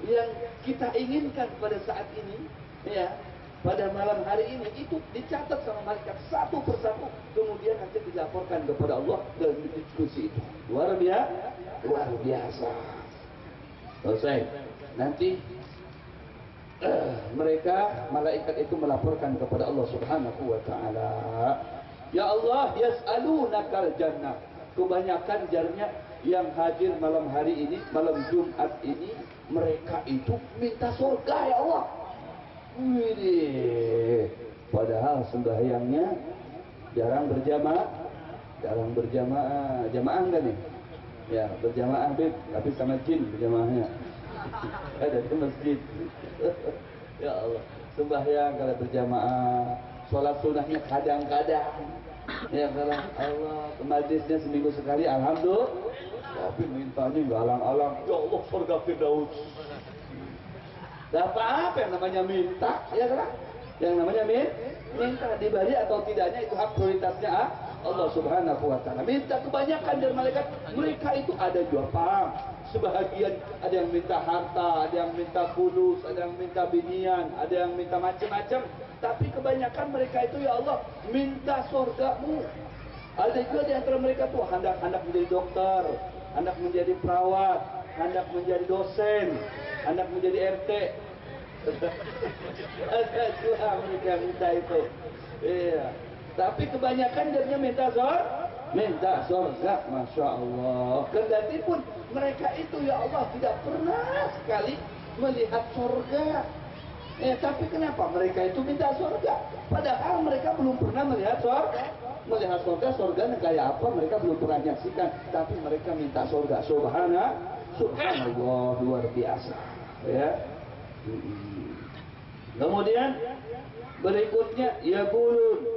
yang kita inginkan pada saat ini, ya, pada malam hari ini itu dicatat sama malaikat satu persatu, kemudian nanti dilaporkan kepada Allah dan diskusi itu. Luar biasa. Selesai. Nanti mereka malaikat itu melaporkan kepada Allah Subhanahu wa taala. Ya Allah, yas'alunakal jannah. Kebanyakan jarnya yang hadir malam hari ini, malam Jumat ini, mereka itu minta surga ya Allah. Wih, padahal sembahyangnya jarang berjamaah, jamaah enggak nih? Ya berjamaah Bib, tapi sama jin berjamaahnya. Ada di masjid. Ya Allah, sembahyang kalau berjamaah, sholat sunnahnya kadang-kadang. Ya kalau Allah, majlisnya seminggu sekali, alhamdulillah. Tapi mintanya nggak alang-alang. Ya Allah, surga Firdaus. Dapat apa yang namanya minta, ya kan? Yang namanya minta diberi atau tidaknya itu hak prioritasnya Allah Subhanahu wa taala. Minta kebanyakan dari malaikat, mereka itu ada dua paham. Sebahagian ada yang minta harta, ada yang minta fulus, ada yang minta binian, ada yang minta macam-macam. Tapi kebanyakan mereka itu ya Allah minta surgamu. Ada juga di antara mereka tuh hendak menjadi dokter, hendak menjadi perawat, hendak menjadi dosen, hendak menjadi RT. Ada juga mereka minta itu. Iya. Tapi kebanyakan dia minta surga, masya Allah. Kendati pun mereka itu ya Allah tidak pernah sekali melihat surga. Tapi kenapa mereka itu minta surga? Padahal mereka belum pernah melihat surga. Melihat surga kayak apa mereka belum pernah menyaksikan. Tapi mereka minta surga. Subhanallah, luar biasa. Ya. Kemudian berikutnya ya bulun.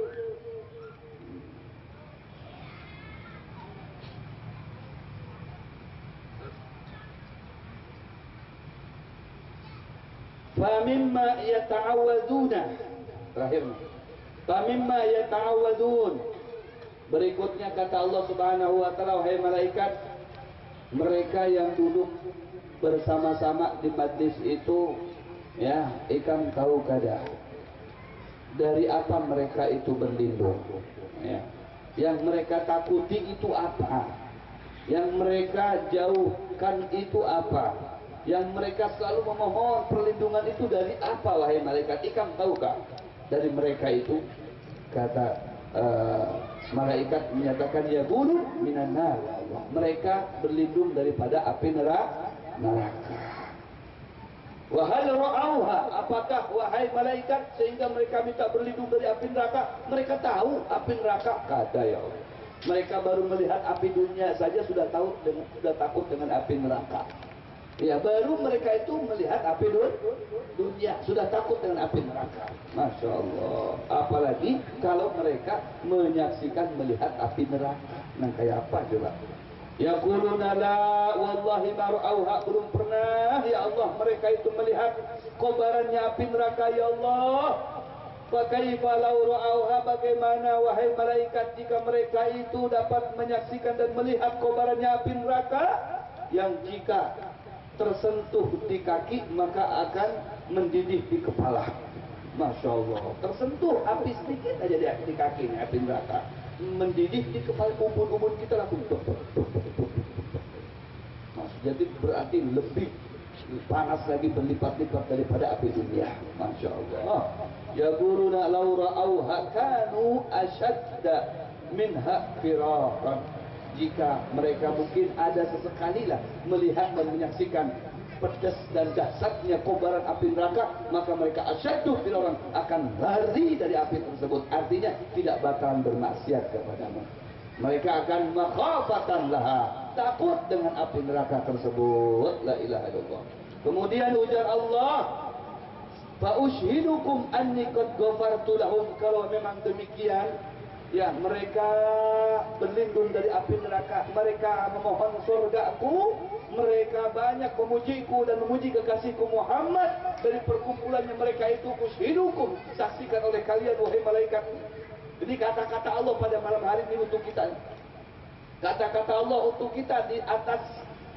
Famimma yata'awwaduna. Terakhir. Famimma yata'awwadun. Berikutnya kata Allah Subhanahu wa taala, wahai malaikat, mereka yang duduk bersama-sama di majlis itu, ya, ikam tahu kada dari apa mereka itu berlindung, ya. Yang mereka takuti itu apa? Yang mereka jauhkan itu apa? Yang mereka selalu memohon perlindungan itu dari apa, wahai malaikat? Ikam tahukah dari mereka itu? Kata malaikat menyatakan ya guru minan nar. Mereka berlindung daripada api neraka. Wahai ra'auha, apakah wahai malaikat sehingga mereka minta berlindung dari api neraka? Mereka tahu api neraka? Kata ya Allah. Mereka baru melihat api dunia saja sudah takut dengan api neraka. Ya, baru mereka itu melihat api dunia sudah takut dengan api neraka. Masya Allah. Apalagi kalau mereka menyaksikan melihat api neraka. Nah, kayak apa coba? Yaquluna la wallahi ma ra'auha, belum pernah ya Allah mereka itu melihat kobarannya api neraka ya Allah. Fa kaifa law ra'auha, bagaimana wahai malaikat jika mereka itu dapat menyaksikan dan melihat kobarannya api neraka yang jika tersentuh di kaki maka akan mendidih di kepala. Masya Allah. Tersentuh api sedikit aja di kaki ini, api neraka mendidih di kepala, ubun-ubun kita langsung jadi berarti lebih panas lagi berlipat-lipat daripada api dunia. Masya Allah. Ya guruna law ra'auha kanu ashadda minha firaran. Jika mereka mungkin ada sesekali lah melihat dan menyaksikan pedas dan dahsyatnya kobaran api neraka, maka mereka asyaddu firaran, akan lari dari api tersebut. Artinya tidak bakalan bermaksiat kepadamu. Mereka akan makhafatan laha, takut dengan api neraka tersebut. La ilaha illallah. Kemudian ujar Allah, fa ushidukum anni qad ghafartu lahum. Kalau memang demikian, Ya, mereka berlindung dari api neraka, mereka memohon surgaku, mereka banyak memujiku dan memuji kekasihku Muhammad. Dari perkumpulannya mereka itu ushidukum, saksikan oleh kalian wahai malaikat. Jadi kata-kata Allah pada malam hari ini untuk kita, kata-kata Allah untuk kita di atas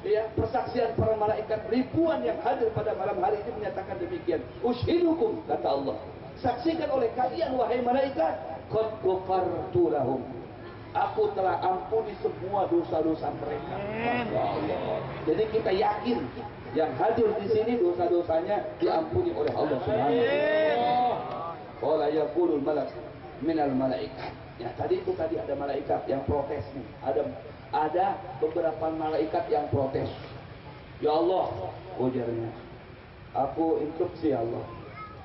ya persaksian para malaikat ribuan yang hadir pada malam hari ini menyatakan demikian. Ushidukum, kata Allah, saksikan oleh kalian wahai malaikat, qad ghafartu lahum, aku telah ampuni semua dosa-dosa mereka. Masya Allah. Jadi kita yakin yang hadir di sini dosa-dosanya diampuni oleh Allah Subhanahu wa taala. Qala yaqulul malak minal malaikat. Ya, tadi ada malaikat yang protes nih. Ada beberapa malaikat yang protes. Ya Allah, ujarnya, aku instruksi ya Allah.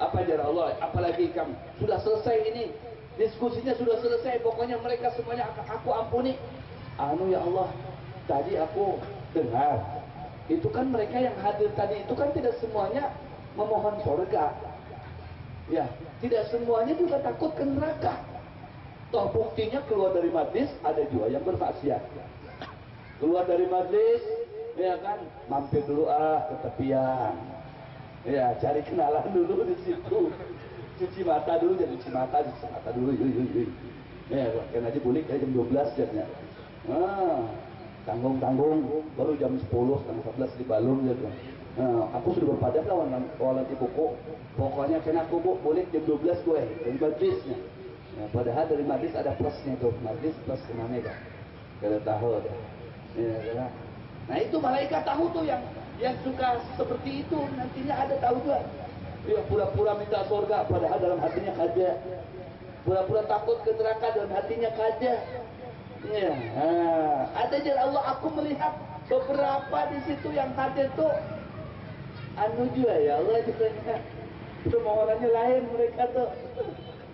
Apa jar Allah? Apalagi kamu sudah selesai ini, diskusinya sudah selesai. Pokoknya mereka semuanya aku ampuni. Ya Allah, tadi aku dengar itu kan mereka yang hadir tadi itu kan tidak semuanya memohon surga. Ya, tidak semuanya juga takut ke neraka. Toh buktinya keluar dari majlis ada juga yang bermaksiat. Keluar dari majlis, ya kan, mampir dulu ke tepian. Ya, cari kenalan dulu di situ. Cuci mata dulu, jadi cuci mata dulu. Ya, kan aja bulik jam 12 jamnya. Tanggung baru jam 10 setengah 11 di Balung gitu. Aku sudah berpadat lawan ibuku. Pokoknya kena aku boleh jam 12 gue dari majlisnya. Padahal dari majlis ada plusnya tuh, majlis plus kemana kan? Kada tahu dah. Ya, nah itu malaikat tahu tuh yang suka seperti itu nantinya ada tahu juga. Dia pura-pura minta surga padahal dalam hatinya kagak. Pura-pura takut ke neraka dalam hatinya kagak. Ya, ada jalan Allah. Aku melihat beberapa di situ yang hadir tuh juga ya Allah ditanya permohonannya lain mereka tuh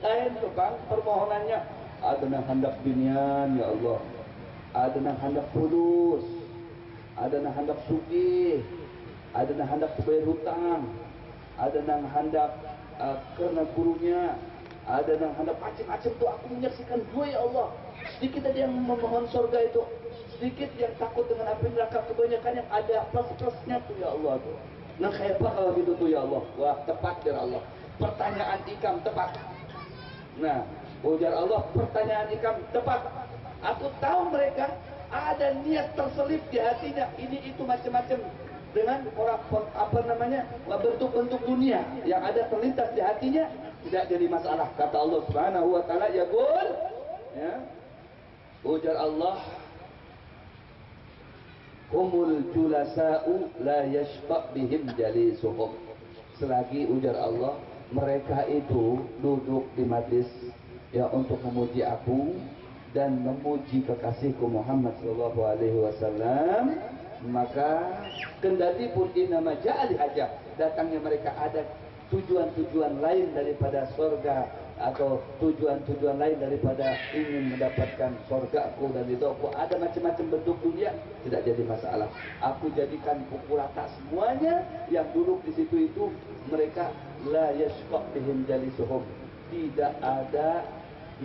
lain tuh Kang permohonannya ada yang hendak binian ya Allah, ada yang hendak fulus, ada yang hendak sugih, ada yang hendak bayar hutang, ada yang hendak karena gurunya, ada yang hendak macam-macam tuh aku menyaksikan gue ya Allah. Sedikit ada yang memohon surga itu, sedikit yang takut dengan api neraka, kebanyakan yang ada plus-plusnya tuh ya Allah tuh. Nah kayak apa kalau gitu tuh ya Allah? Wah tepat ya Allah. Pertanyaan ikam tepat. Nah ujar Allah pertanyaan ikam tepat. Aku tahu mereka ada niat terselip di hatinya ini itu macam-macam dengan orang apa namanya bentuk-bentuk dunia yang ada terlintas di hatinya tidak jadi masalah. Kata Allah Subhanahu wa taala ya Gul, ya. Ujar Allah humul julasa'u la yashfa' bihim jalisuhum. Selagi ujar Allah mereka itu duduk di majlis ya untuk memuji aku dan memuji kekasihku Muhammad sallallahu alaihi wasallam, maka kendati pun nama ja'al hajah datangnya mereka ada tujuan-tujuan lain daripada surga atau tujuan-tujuan lain daripada ingin mendapatkan surgaku dan ridhoku, ada macam-macam bentuk dunia, tidak jadi masalah. Aku jadikan pukul rata semuanya yang duduk di situ itu mereka la yashqa' bihim jalisuhum, tidak ada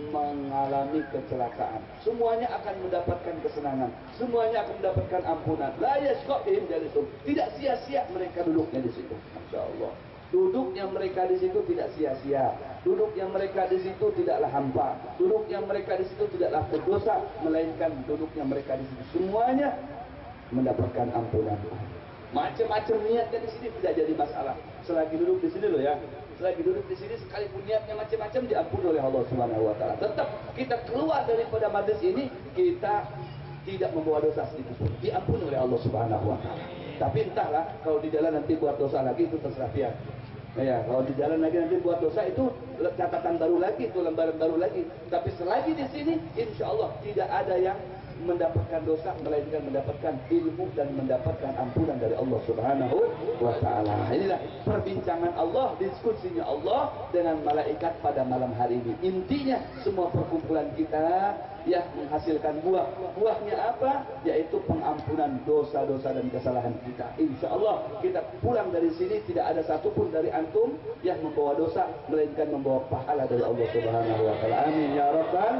mengalami kecelakaan, semuanya akan mendapatkan kesenangan, semuanya akan mendapatkan ampunan. La yashqa' bihim jalisuhum, tidak sia-sia mereka duduknya di situ. Masya Allah. Duduknya mereka di situ tidak sia-sia. Duduknya mereka di situ tidaklah hampa. Duduknya mereka di situ tidaklah berdosa, melainkan duduknya mereka di situ semuanya mendapatkan ampunan. Macam-macam niatnya di sini tidak jadi masalah. Selagi duduk di sini loh ya. Selagi duduk di sini sekalipun niatnya macam-macam diampuni oleh Allah Subhanahu wa taala. Tetap kita keluar daripada majlis ini kita tidak membawa dosa sedikit pun. Diampuni oleh Allah Subhanahu wa taala. Tapi entahlah kalau di jalan nanti buat dosa lagi itu terserah dia. Ya, kalau di jalan lagi nanti buat dosa itu catatan baru lagi, itu lembaran baru lagi. Tapi selagi di sini, insya Allah tidak ada yang mendapatkan dosa, melainkan mendapatkan ilmu dan mendapatkan ampunan dari Allah Subhanahu wa taala. Inilah perbincangan Allah, diskusinya Allah dengan malaikat pada malam hari ini. Intinya semua perkumpulan kita ya menghasilkan buah. Buahnya apa? Yaitu pengampunan dosa-dosa dan kesalahan kita. Insya Allah kita pulang dari sini tidak ada satupun dari antum yang membawa dosa, melainkan membawa pahala dari Allah Subhanahu wa taala. Amin ya rabbal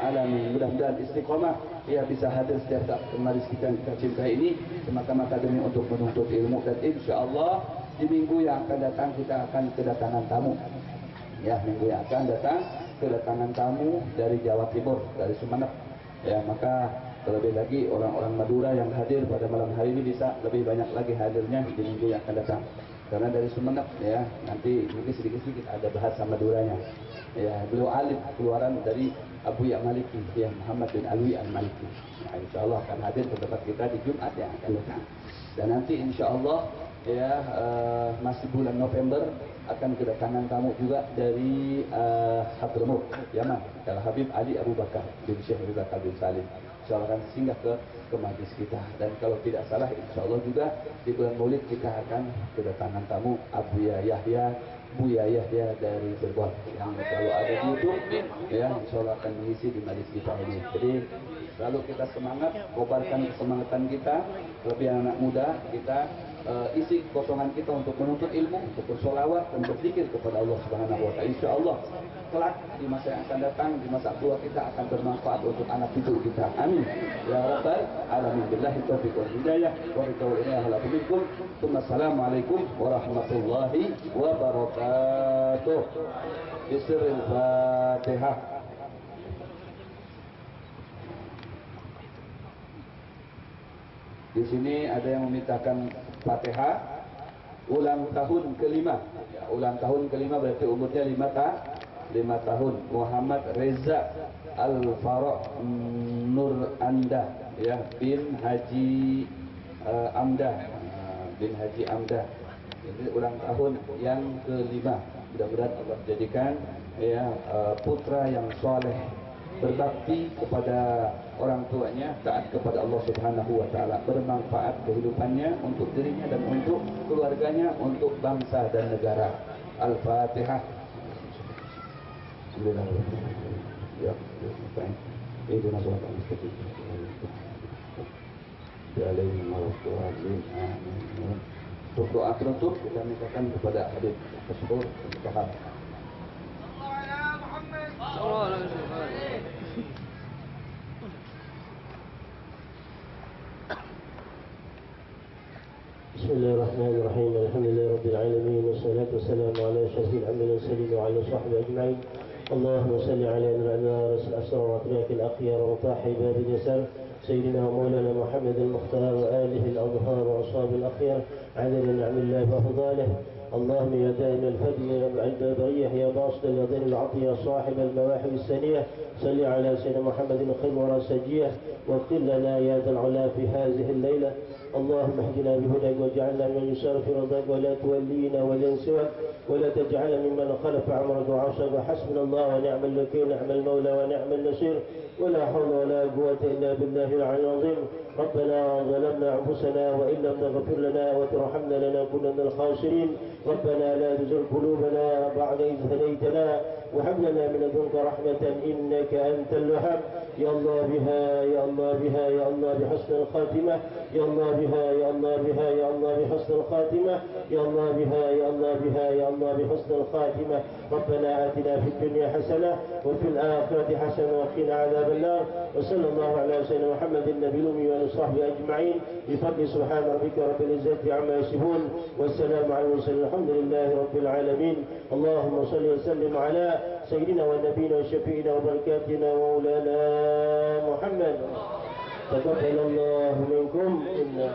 alamin. Mudah-mudahan istiqomah ya bisa hadir setiap saat majelis kita yang kita cintai ini semata-mata demi untuk menuntut ilmu, dan insya Allah di minggu yang akan datang kita akan kedatangan tamu. Ya, minggu yang akan datang kedatangan tamu dari Jawa Timur, dari Sumeneb. Ya, maka terlebih lagi orang-orang Madura yang hadir pada malam hari ini bisa lebih banyak lagi hadirnya di minggu yang akan datang. Karena dari Sumeneb ya, nanti mungkin sedikit-sedikit ada bahasa Maduranya. Ya, beliau alim keluaran dari Abu Ya Maliki, ya Muhammad bin Alwi Al-Maliki. Nah, insya Allah akan hadir ke tempat kita di Jumat yang akan datang. Dan nanti insya Allah ya masih bulan November akan kedatangan tamu juga dari Hadramut, Yaman, Al Habib Ali Abu Bakar bin Syekh Ridha bin Salim. Insya Allah akan singgah ke majlis kita. Dan kalau tidak salah insya Allah juga di bulan Maulid kita akan kedatangan tamu Buya Yahya dari Cirebon yang selalu ada di YouTube ya, insya Allah akan mengisi di majlis kita ini. Jadi selalu kita semangat, kobarkan kesemangatan kita, lebih anak muda kita isi kosongan kita untuk menuntut ilmu, untuk bersolawat, untuk zikir kepada Allah Subhanahu Wa Taala. Insya Allah kelak di masa yang akan datang, di masa tua kita akan bermanfaat untuk anak cucu kita. Amin ya rabbal alamin. Billahi taufiq wal hidayah wa billahi. Assalamualaikum warahmatullahi wabarakatuh. Bismillahirrahmanirrahim. Fatihah. Di sini ada yang memintakan Fatihah ulang tahun kelima. Ya, ulang tahun kelima berarti umurnya 5 tahun. Muhammad Reza Al-Farah Nur Anda ya bin Haji Amdah bin Haji Amdah. Ini ulang tahun yang kelima. Mudah-mudahan Allah jadikan ya putra yang soleh, berbakti kepada orang tuanya, taat kepada Allah Subhanahu Wa Taala, bermanfaat kehidupannya untuk dirinya dan untuk keluarganya, untuk bangsa dan negara. Al-Fatihah. Ya, baik. Itu nasihat al-mustaqim. Alaihim warahmatullahi wabarakatuh. Untuk doa penutup kita mintakan kepada Habib Mas'ud Muhammad. بسم الله الرحمن الرحيم. الحمد لله رب العالمين، والصلاة والسلام على أشرف الأنبياء والمرسلين وعلى صحبه أجمعين. اللهم صل على رسول الأسرى وأتباعه الأخيار وطاح باب اليسار سيدنا ومولانا محمد المختار وآله الأظهار وأصحاب الأخيار عدد نعم الله وأفضاله. اللهم يا دائم الفضل البرية يا باسط اليدين العطية يا صاحب المواهب السنية صل على سيدنا محمد خير ورسجية واغفر لنا يا ذا العلا في هذه الليلة. اللهم اهدنا بهداك واجعلنا من يسار في رضاك ولا تولينا ولا سواك ولا تجعلنا ممن خلف عمرك وعصاك. حسبنا الله ونعم الوكيل، نعم المولى ونعم النصير، ولا حول ولا قوة إلا بالله العلي العظيم. ربنا ظلمنا أنفسنا وإن لم تغفر لنا وترحمنا لنكون من الخاسرين. ربنا لا تزغ قلوبنا بعد إذ هديتنا وهب لنا من لدنك رحمة إنك أنت الوهاب. يا الله بها يا الله بها يا الله بحسن الخاتمة، يا الله بها يا الله بها يا الله بحسن الخاتمة، يا الله بها يا الله بها يا الله بحسن الخاتمة. ربنا آتنا في الدنيا حسنة وفي الآخرة حسنة وقنا عذاب النار. وصلى الله على سيدنا محمد النبي الأمي وعلى صحبه أجمعين بفضل سبحان ربك رب العزة عما يصفون والسلام على المرسلين الحمد لله رب العالمين. اللهم صل وسلم على سيدنا ونبينا وشفينا وبركاتنا ومولانا محمد. تقبل الله منكم إنا